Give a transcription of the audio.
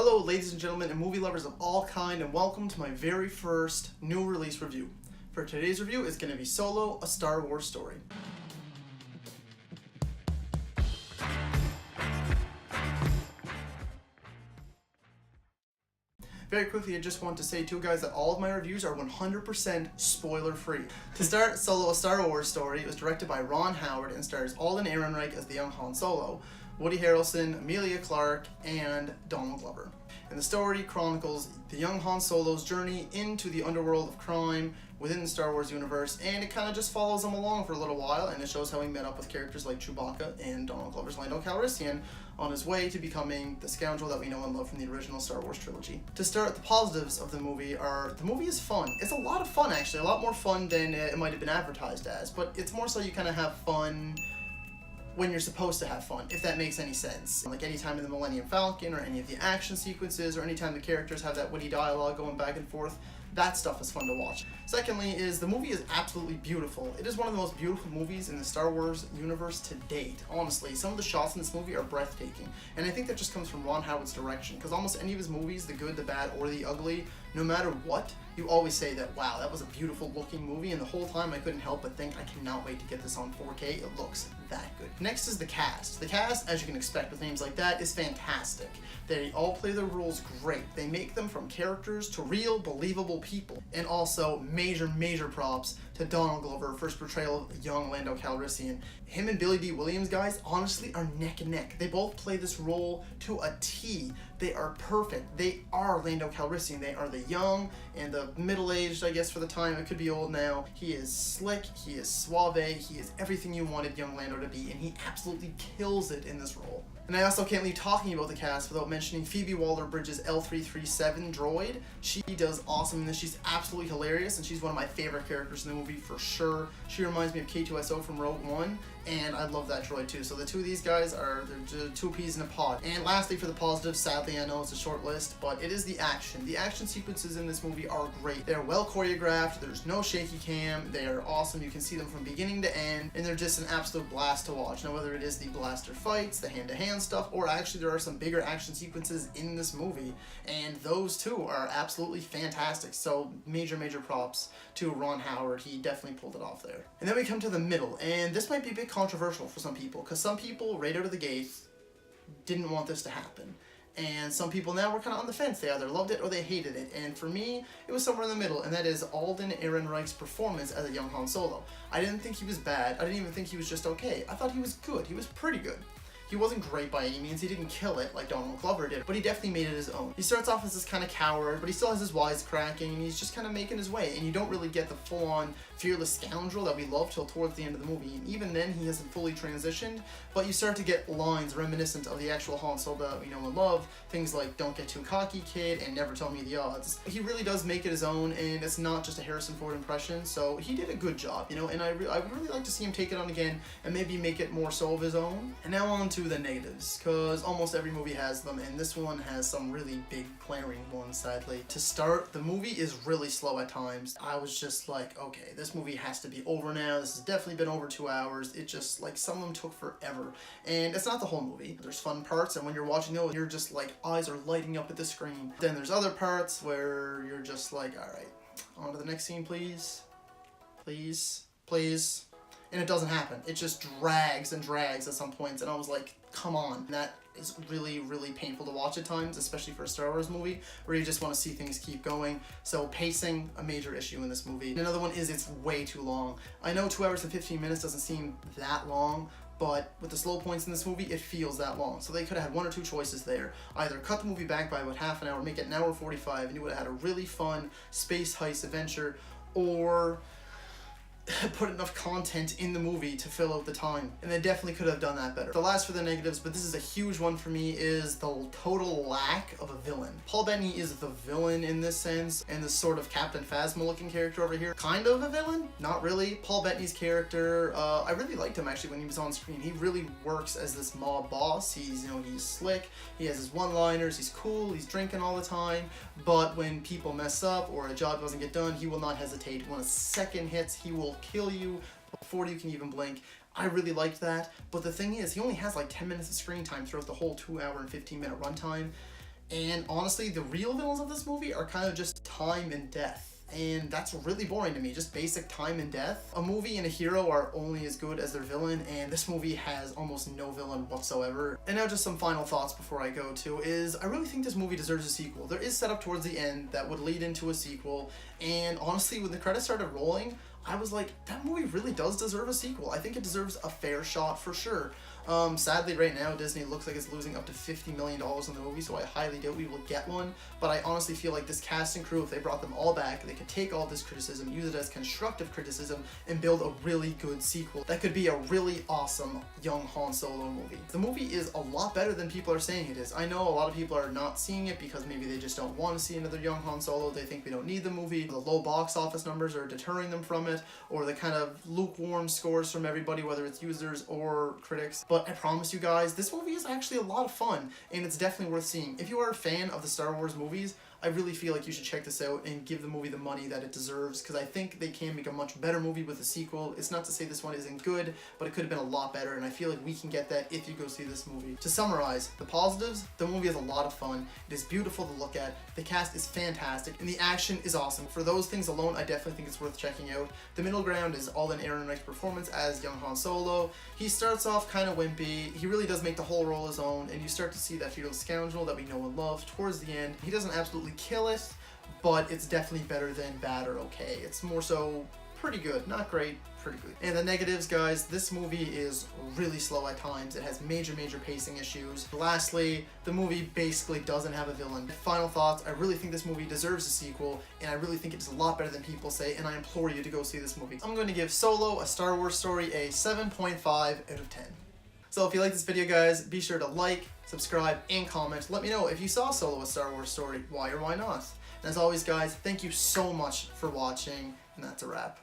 Hello ladies and gentlemen and movie lovers of all kind, and welcome to my very first new release review. For today's review, it's going to be Solo, a Star Wars story. Very quickly, I just want to say too, guys, that all of my reviews are 100% spoiler-free. To start, Solo, a Star Wars story, it was directed by Ron Howard and stars Alden Ehrenreich as the young Han Solo, Woody Harrelson, Emilia Clarke, and Donald Glover. And the story chronicles the young Han Solo's journey into the underworld of crime within the Star Wars universe, and it kind of just follows him along for a little while, and it shows how he met up with characters like Chewbacca and Donald Glover's Lando Calrissian on his way to becoming the scoundrel that we know and love from the original Star Wars trilogy. To start, the positives of the movie are, the movie is fun. It's a lot of fun, actually, a lot more fun than it might have been advertised as, but it's more so you kind of have fun when you're supposed to have fun, if that makes any sense. Like anytime in the Millennium Falcon, or any of the action sequences, or anytime the characters have that witty dialogue going back and forth, that stuff is fun to watch. Secondly is, the movie is absolutely beautiful. It is one of the most beautiful movies in the Star Wars universe to date. Honestly, some of the shots in this movie are breathtaking, and I think that just comes from Ron Howard's direction, because almost any of his movies, the good, the bad, or the ugly, no matter what, you always say that, wow, that was a beautiful looking movie, and the whole time I couldn't help but think, I cannot wait to get this on 4K, it looks that good. Next is the cast. The cast, as you can expect with names like that, is fantastic. They all play their roles great. They make them from characters to real, believable people. And also, major props to Donald Glover, first portrayal of young Lando Calrissian. Him and Billy Dee Williams, guys, honestly are neck and neck. They both play this role to a T. They are perfect. They are Lando Calrissian. They are the young and the middle-aged, I guess, for the time. It could be old now. He is slick, he is suave, he is everything you wanted young Lando to be, and he absolutely kills it in this role. And I also can't leave talking about the cast without mentioning Phoebe Waller-Bridge's L337 droid. She does awesome in this. She's absolutely hilarious, and she's one of my favorite characters in the movie for sure. She reminds me of K2SO from Rogue One, and I love that droid too. So the two of these guys are, they're two peas in a pod. And lastly, for the positives, sadly I know it's a short list, but it is the action. The action sequences in this movie are great. They're well choreographed, there's no shaky cam, they are awesome, you can see them from beginning to end, and they're just an absolute blast to watch. Now whether it is the blaster fights, the hand-to-hand stuff, or actually there are some bigger action sequences in this movie, and those too are absolutely fantastic. So major props to Ron Howard, he definitely pulled it off there. And then we come to the middle, and this might be a bit controversial for some people, because some people right out of the gate didn't want this to happen. And some people now were kind of on the fence. They either loved it or they hated it. And for me, it was somewhere in the middle, and that is Alden Ehrenreich's performance as a young Han Solo. I didn't think he was bad. I didn't even think he was just okay. I thought he was good. He was pretty good. He wasn't great by any means, he didn't kill it like Donald Glover did, but he definitely made it his own. He starts off as this kind of coward, but he still has his wisecracking, and he's just kind of making his way, and you don't really get the full-on fearless scoundrel that we love till towards the end of the movie, and even then he hasn't fully transitioned, but you start to get lines reminiscent of the actual Han Solo that we know and love, things like "Don't get too cocky, kid," and "Never tell me the odds." He really does make it his own, and it's not just a Harrison Ford impression, so he did a good job, you know, and I would really like to see him take it on again, and maybe make it more so of his own. And now on to the negatives, because almost every movie has them, and this one has some really big glaring ones, sadly. To start, the movie is really slow at times. I was just like, okay, this movie has to be over now. This has definitely been over 2 hours. It just, like, some of them took forever. And it's not the whole movie. There's fun parts, and when you're watching those, you're just like, eyes are lighting up at the screen. Then there's other parts where you're just like, alright, on to the next scene, please. Please. And it doesn't happen. It just drags and drags at some points, and I was like, come on. And that is really painful to watch at times, especially for a Star Wars movie, where you just want to see things keep going. So pacing, a major issue in this movie. And another one is it's way too long. I know 2 hours and 15 minutes doesn't seem that long, but with the slow points in this movie, it feels that long. So they could have had one or two choices there. Either cut the movie back by about half an hour, make it an hour 45, and you would have had a really fun space heist adventure, or put enough content in the movie to fill out the time, and they definitely could have done that better. The last for the negatives, but this is a huge one for me, is the total lack of a villain. Paul Bettany is the villain in this sense, and this sort of Captain Phasma looking character over here, kind of a villain, not really. Paul Bettany's character, I really liked him actually when he was on screen. He really works as this mob boss. He's, you know, he's slick, he has his one-liners, he's cool, he's drinking all the time, but when people mess up or a job doesn't get done, he will not hesitate. When a second hits, he will kill you before you can even blink. I really liked that, but the thing is, he only has like 10 minutes of screen time throughout the whole 2 hour and 15 minute runtime, And honestly, the real villains of this movie are kind of just time and death. And that's really boring to me, just basic time and death. A movie and a hero are only as good as their villain, and this movie has almost no villain whatsoever. And now just some final thoughts before I go to is, I really think this movie deserves a sequel. There is set up towards the end that would lead into a sequel, and honestly, when the credits started rolling, I was like, that movie really does deserve a sequel. I think it deserves a fair shot for sure. Sadly, right now, Disney looks like it's losing up to $50 million on the movie, so I highly doubt we will get one. But I honestly feel like this cast and crew, if they brought them all back, they could take all this criticism, use it as constructive criticism, and build a really good sequel. That could be a really awesome young Han Solo movie. The movie is a lot better than people are saying it is. I know a lot of people are not seeing it because maybe they just don't want to see another young Han Solo. They think we don't need the movie. The low box office numbers are deterring them from it, or the kind of lukewarm scores from everybody, whether it's users or critics. But I promise you guys, this movie is actually a lot of fun, and it's definitely worth seeing. If you are a fan of the Star Wars movies, I really feel like you should check this out and give the movie the money that it deserves, because I think they can make a much better movie with a sequel. It's not to say this one isn't good, but it could have been a lot better, and I feel like we can get that if you go see this movie. To summarize, the positives, the movie is a lot of fun, it is beautiful to look at, the cast is fantastic, and the action is awesome. For those things alone, I definitely think it's worth checking out. The middle ground is Alden Ehrenreich's performance as young Han Solo. He starts off kind of wimpy, he really does make the whole role his own, and you start to see that feudal scoundrel that we know and love towards the end. He doesn't absolutely kill it, but it's definitely better than bad or okay. It's more so pretty good, not great, pretty good. And the negatives, guys, this movie is really slow at times. It has major pacing issues. Lastly, the movie basically doesn't have a villain. Final thoughts, I really think this movie deserves a sequel, and I really think it's a lot better than people say, and I implore you to go see this movie. I'm going to give Solo, A Star Wars Story, a 7.5 out of 10. So if you like this video, guys, be sure to like, subscribe, and comment. Let me know if you saw Solo, A Star Wars Story, why or why not. And as always, guys, thank you so much for watching, and that's a wrap.